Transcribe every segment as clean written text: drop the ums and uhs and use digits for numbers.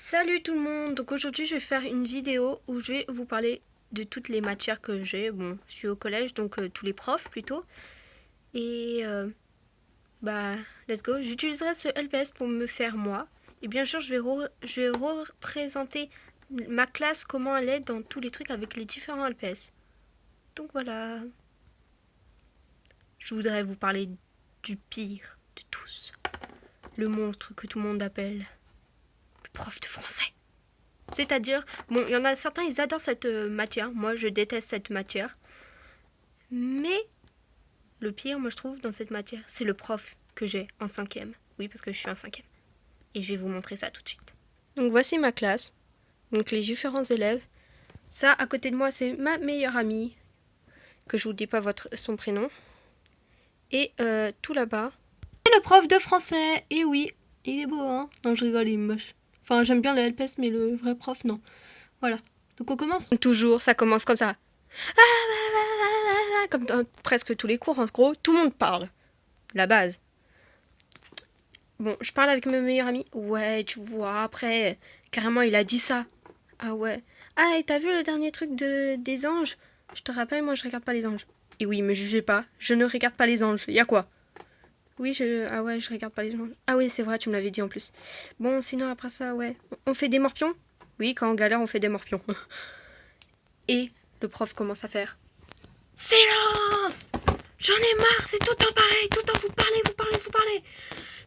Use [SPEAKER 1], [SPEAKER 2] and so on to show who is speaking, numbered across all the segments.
[SPEAKER 1] Salut tout le monde, donc aujourd'hui je vais faire une vidéo où je vais vous parler de toutes les matières que j'ai. Bon, je suis au collège, donc tous les profs plutôt. Et let's go. J'utiliserai ce LPS pour me faire moi. Et bien sûr, je vais représenter ma classe, comment elle est dans tous les trucs avec les différents LPS. Donc voilà. Je voudrais vous parler du pire de tous. Le monstre que tout le monde appelle le prof de français. C'est-à-dire, bon, il y en a certains, ils adorent cette matière. Moi, je déteste cette matière. Mais le pire, moi, je trouve, dans cette matière, c'est le prof que j'ai en 5e. Oui, parce que je suis en 5e. Et je vais vous montrer ça tout de suite. Donc, voici ma classe. Donc, les différents élèves. Ça, à côté de moi, c'est ma meilleure amie. Que je vous dis pas son prénom. Et tout là-bas. Et le prof de français. Et oui, il est beau, hein. Non, je rigole, il est moche. Enfin, j'aime bien le LPS, mais le vrai prof, non. Voilà. Donc on commence. Toujours, ça commence comme ça. Comme dans presque tous les cours, en gros, tout le monde parle. La base. Bon, je parle avec ma meilleure amie. Ouais, tu vois, après, carrément, il a dit ça. Ah ouais. Ah, et t'as vu le dernier truc des anges? Je te rappelle, moi, je regarde pas les anges. Et oui, me jugez pas, je ne regarde pas les anges. Y a quoi? Oui, ah ouais, je regarde pas les anges. Ah oui, c'est vrai, tu me l'avais dit en plus. Bon, sinon, après ça, ouais. On fait des morpions? Oui, quand on galère, on fait des morpions. Et le prof commence à faire silence! J'en ai marre, c'est tout le temps pareil, tout le temps vous parlez.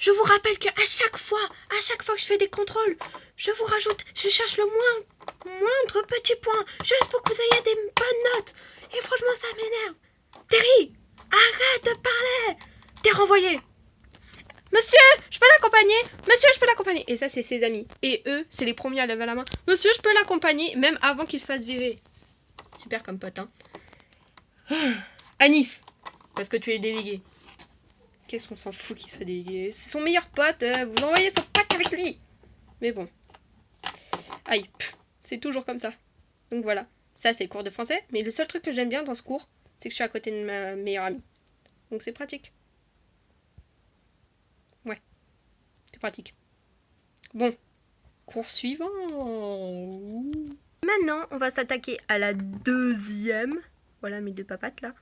[SPEAKER 1] Je vous rappelle qu'à chaque fois que je fais des contrôles, je vous rajoute, je cherche le moindre petit point, juste pour que vous ayez des bonnes notes. Et franchement, ça m'énerve. Terry, arrête de parler! T'es renvoyé. Monsieur, je peux l'accompagner? Monsieur, je peux l'accompagner? Et ça, c'est ses amis. Et eux, c'est les premiers à lever la main. Monsieur, je peux l'accompagner, même avant qu'il se fasse virer. Super comme pote, hein. Anis, parce que tu es délégué. Qu'est-ce qu'on s'en fout qu'il soit délégué? C'est son meilleur pote, vous envoyez son pack avec lui. Mais bon. Aïe, c'est toujours comme ça. Donc voilà, ça c'est le cours de français. Mais le seul truc que j'aime bien dans ce cours, c'est que je suis à côté de ma meilleure amie. Donc c'est pratique. Ouais, c'est pratique. Bon, cours suivant. Maintenant, on va s'attaquer à la deuxième. Voilà mes deux papates là.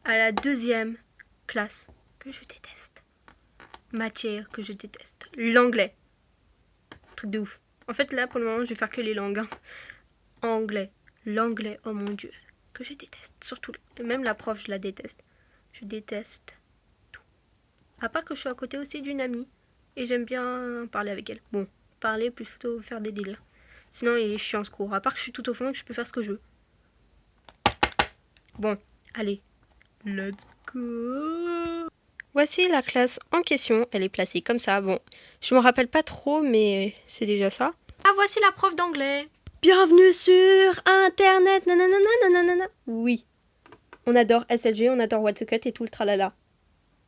[SPEAKER 1] À la deuxième classe que je déteste. Matière que je déteste. L'anglais. Truc de ouf. En fait, là, pour le moment, je vais faire que les langues. Hein. Anglais. L'anglais, oh mon dieu. Que je déteste. Surtout, même la prof, je la déteste. Je déteste tout. À part que je suis à côté aussi d'une amie. Et j'aime bien parler avec elle. Bon, parler, plutôt faire des délires. Sinon, il est chiant ce cours. À part que je suis tout au fond et que je peux faire ce que je veux. Bon, allez. Let's go. Voici la classe en question. Elle est placée comme ça. Bon, je me rappelle pas trop, mais c'est déjà ça. Ah, voici la prof d'anglais. Bienvenue sur Internet. Nanana, nanana. Oui. On adore SLG, on adore What's the Cut et tout le tralala.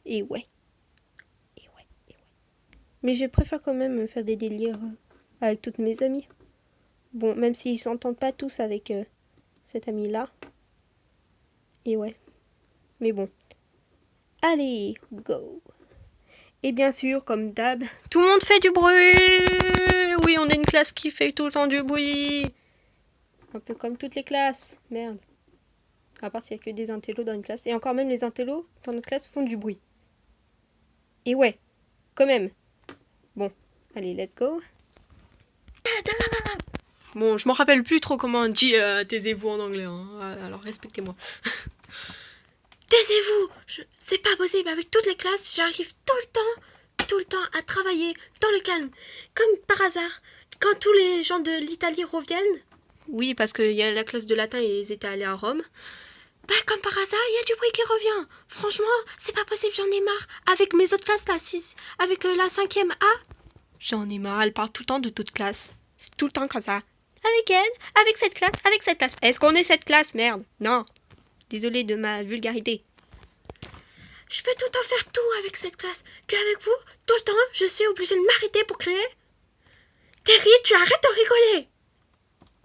[SPEAKER 1] Et ouais. Mais je préfère quand même faire des délires avec toutes mes amies. Bon, même s'ils s'entendent pas tous avec cette amie-là. Et ouais. Mais bon. Allez, go. Et bien sûr, comme d'hab, tout le monde fait du bruit. Oui, on est une classe qui fait tout le temps du bruit. Un peu comme toutes les classes. Merde. À part s'il n'y a que des intellos dans une classe. Et encore même les intellos dans notre classe font du bruit. Et ouais, quand même. Bon, allez, let's go. Bon, je m'en rappelle plus trop comment on dit taisez-vous en anglais. Hein. Alors respectez-moi. Taisez-vous! C'est pas possible. Avec toutes les classes, j'arrive tout le temps à travailler dans le calme. Comme par hasard, quand tous les gens de l'Italie reviennent. Oui, parce qu'il y a la classe de latin et ils étaient allés à Rome. Bah, comme par hasard, il y a du bruit qui revient. Franchement, c'est pas possible, j'en ai marre. Avec mes autres classes, la 6, avec la 5e A. J'en ai marre, elle parle tout le temps de toute classe. C'est tout le temps comme ça. Avec elle, avec cette classe. Est-ce qu'on est cette classe? Merde, non. Désolée de ma vulgarité. Je peux tout le temps faire tout avec cette classe. Qu'avec vous, tout le temps, je suis obligée de m'arrêter pour crier. Terry, tu arrêtes de rigoler.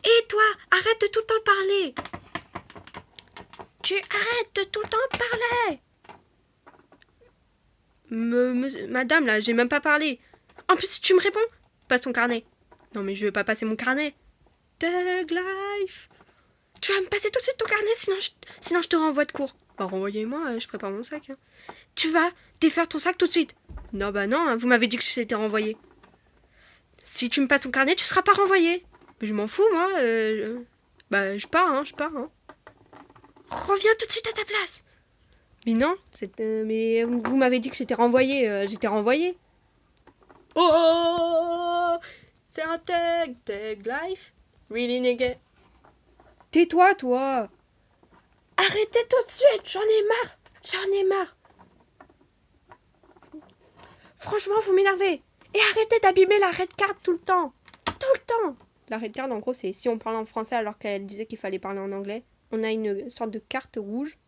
[SPEAKER 1] Et toi, arrête de tout le temps parler. Tu arrêtes de tout le temps parler. Madame, là, j'ai même pas parlé. En plus, si tu me réponds, passe ton carnet. Non mais je vais pas passer mon carnet. Thug Life. Tu vas me passer tout de suite ton carnet, sinon je te renvoie de cours. Bah renvoyez-moi, je prépare mon sac. Hein. Tu vas défaire ton sac tout de suite. Non bah non, hein, vous m'avez dit que je t'étais renvoyé. Si tu me passes ton carnet, tu seras pas renvoyé. Mais je m'en fous moi. Bah je pars. Hein. Reviens tout de suite à ta place. Mais non, mais vous m'avez dit que j'étais renvoyé. J'étais renvoyé. Oh, c'est un Thug Life. Really nigga. Tais-toi, toi. Arrêtez tout de suite, j'en ai marre. Franchement, vous m'énervez. Et arrêtez d'abîmer la red card tout le temps. La red card, en gros, c'est si on parle en français alors qu'elle disait qu'il fallait parler en anglais. On a une sorte de carte rouge.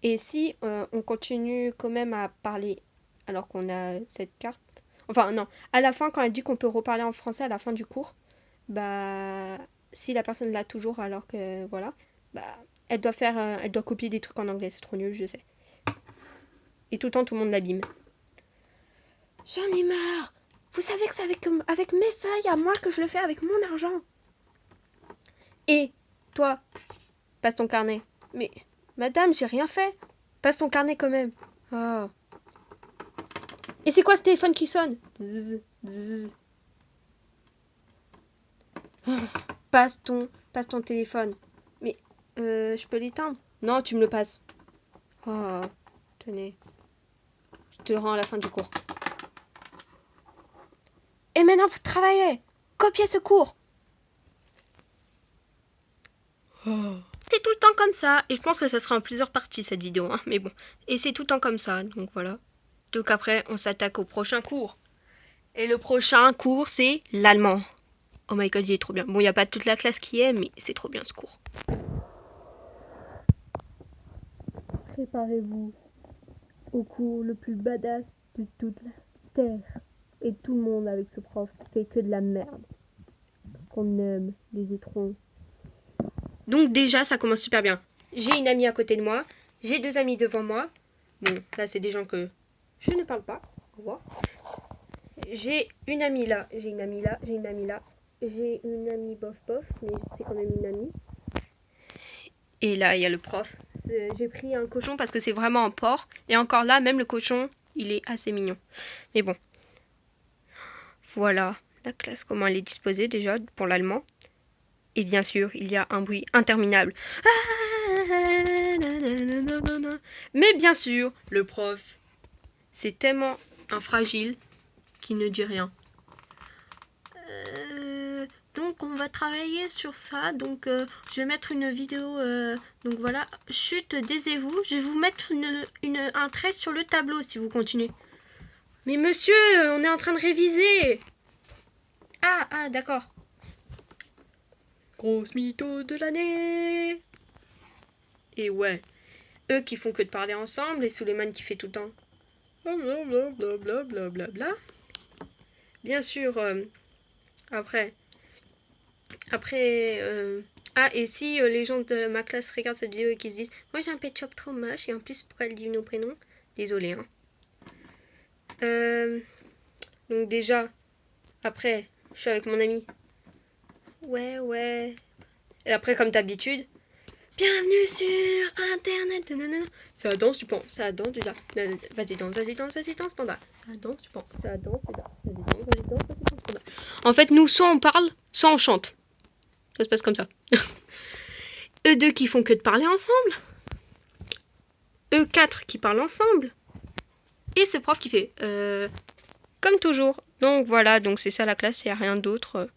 [SPEAKER 1] Et si on continue quand même à parler alors qu'on a cette carte... Enfin, non. À la fin, quand elle dit qu'on peut reparler en français à la fin du cours, bah... Si la personne l'a toujours alors que... Voilà. Bah... Elle doit copier des trucs en anglais. C'est trop nul, je sais. Et tout le temps, tout le monde l'abîme. J'en ai marre. Vous savez que c'est avec mes feuilles à moi que je le fais avec mon argent. Et toi, passe ton carnet. Mais, madame, j'ai rien fait. Passe ton carnet quand même. Oh. Et c'est quoi ce téléphone qui sonne? Zzz, zzz. Passe ton téléphone. Mais, je peux l'éteindre? Non, tu me le passes. Oh, tenez. Je te le rends à la fin du cours. Et maintenant, vous travaillez. Copiez ce cours. Oh. C'est tout le temps comme ça. Et je pense que ça sera en plusieurs parties, cette vidéo. Hein. Mais bon. Et c'est tout le temps comme ça. Donc voilà. Donc après, on s'attaque au prochain cours. Et le prochain cours, c'est l'allemand. Oh my god, il est trop bien. Bon, il n'y a pas toute la classe qui est, mais c'est trop bien ce cours. Préparez-vous au cours le plus badass de toute la terre. Et tout le monde avec ce prof fait que de la merde. Parce qu'on aime les étrons. Donc déjà, ça commence super bien. J'ai une amie à côté de moi. J'ai 2 amis devant moi. Bon, là, c'est des gens que je ne parle pas. Au revoir. J'ai une amie là. J'ai une amie là. J'ai une amie là. J'ai une amie bof, mais c'est quand même une amie. Et là, il y a le prof. J'ai pris un cochon parce que c'est vraiment un porc. Et encore là, même le cochon, il est assez mignon. Mais bon. Voilà la classe, comment elle est disposée déjà pour l'allemand. Et bien sûr, il y a un bruit interminable. Mais bien sûr, le prof, c'est tellement un fragile qu'il ne dit rien. Donc on va travailler sur ça. Donc je vais mettre une vidéo. Donc voilà, chut, taisez-vous. Je vais vous mettre un trait sur le tableau si vous continuez. Mais monsieur, on est en train de réviser. Ah, d'accord. Grosse mytho de l'année. Et ouais, eux qui font que de parler ensemble et Suleiman qui fait tout le temps blablabla. Bien sûr, après, et si les gens de ma classe regardent cette vidéo et qu'ils se disent moi j'ai un pet shop trop moche et en plus pourquoi elle dit nos prénoms, désolé hein. Donc déjà, après, je suis avec mon ami. Ouais. Et après, comme d'habitude, bienvenue sur Internet. Nanana. Ça danse, tu penses. Ça danse, tu danses. Vas-y, danse, panda. Ça danse, tu penses. Ça danse, tu danses. Vas-y, danse, panda. En fait, nous, soit on parle, soit on chante. Ça se passe comme ça. Eux deux qui font que de parler ensemble. Eux quatre qui parlent ensemble. Et ce prof qui fait comme toujours. Donc voilà, donc c'est ça la classe, il n'y a rien d'autre.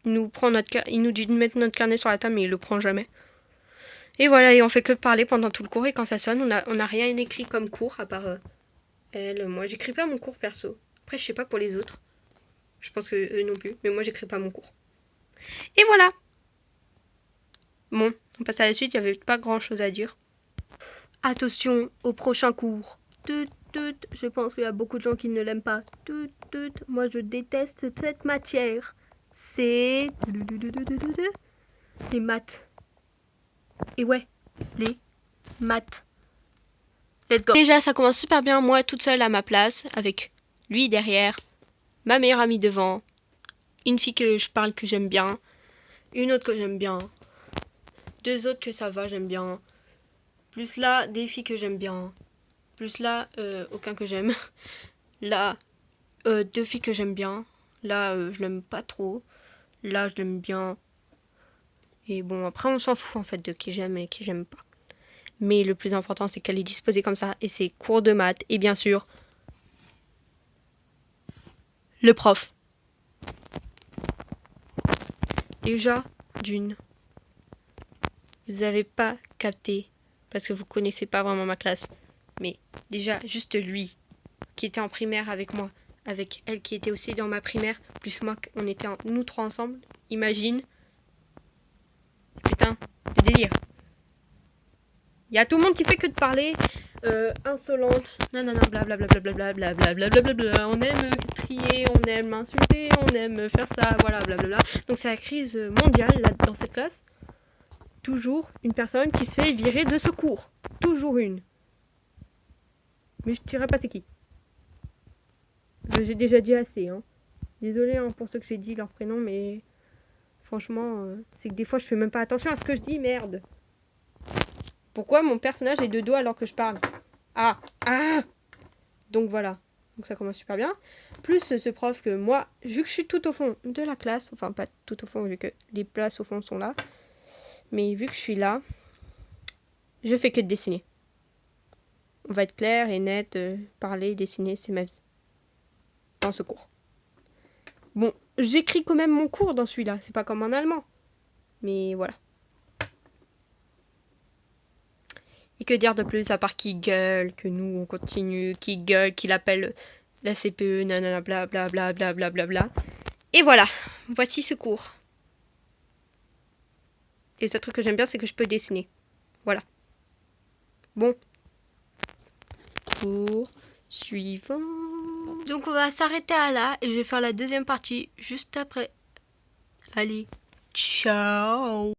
[SPEAKER 1] Il nous dit de mettre notre carnet sur la table, mais il le prend jamais. Et voilà, et on fait que parler pendant tout le cours, et quand ça sonne, on a rien écrit comme cours, à part elle. Moi, j'écris pas mon cours perso. Après, je sais pas pour les autres. Je pense que eux non plus, mais moi, j'écris pas mon cours. Et voilà. Bon, on passe à la suite, il n'y avait pas grand chose à dire. Attention au prochain cours. Je pense qu'il y a beaucoup de gens qui ne l'aiment pas. Moi, je déteste cette matière. C'est les maths. Et ouais, les maths. Let's go. Déjà, ça commence super bien. Moi, toute seule à ma place, avec lui derrière, ma meilleure amie devant, une fille que je parle que j'aime bien, une autre que j'aime bien, 2 autres que ça va, j'aime bien, plus là, des filles que j'aime bien, plus là, aucun que j'aime, là, 2 filles que j'aime bien, là, je l'aime pas trop, là, je l'aime bien, et bon, après, on s'en fout en fait de qui j'aime et qui j'aime pas. Mais le plus important, c'est qu'elle est disposée comme ça, et c'est cours de maths, et bien sûr, le prof. Déjà, d'une, vous avez pas capté, parce que vous connaissez pas vraiment ma classe, mais déjà, juste lui, qui était en primaire avec moi, avec elle qui était aussi dans ma primaire, plus moi, on était nous 3 ensemble, imagine. Putain, le délire. Il y a tout le monde qui fait que de parler, insolente, nanana, blablabla, on aime crier, on aime insulter, on aime faire ça, voilà, blablabla. Donc c'est la crise mondiale là, dans cette classe. Toujours une personne qui se fait virer de secours. Toujours une. Mais je ne dirais pas c'est qui. J'ai déjà dit assez, hein. Désolée hein, pour ceux que j'ai dit leur prénom, mais franchement, c'est que des fois je fais même pas attention à ce que je dis, merde. Pourquoi mon personnage est de dos alors que je parle? Ah. Donc voilà. Donc ça commence super bien. Plus ce prof que moi, vu que je suis tout au fond de la classe, enfin pas tout au fond vu que les places au fond sont là, mais vu que je suis là, je fais que de dessiner. On va être clair et net, parler, dessiner, c'est ma vie. Dans ce cours. Bon, j'écris quand même mon cours dans celui-là, c'est pas comme en allemand. Mais voilà. Et que dire de plus à part qu'il gueule, que nous on continue, qu'il gueule, qu'il appelle la CPE, nanana, blablabla. Et voilà, voici ce cours. Et ce truc que j'aime bien, c'est que je peux dessiner. Voilà. Bon. Cours suivant. Donc on va s'arrêter à là et je vais faire la deuxième partie juste après. Allez, ciao.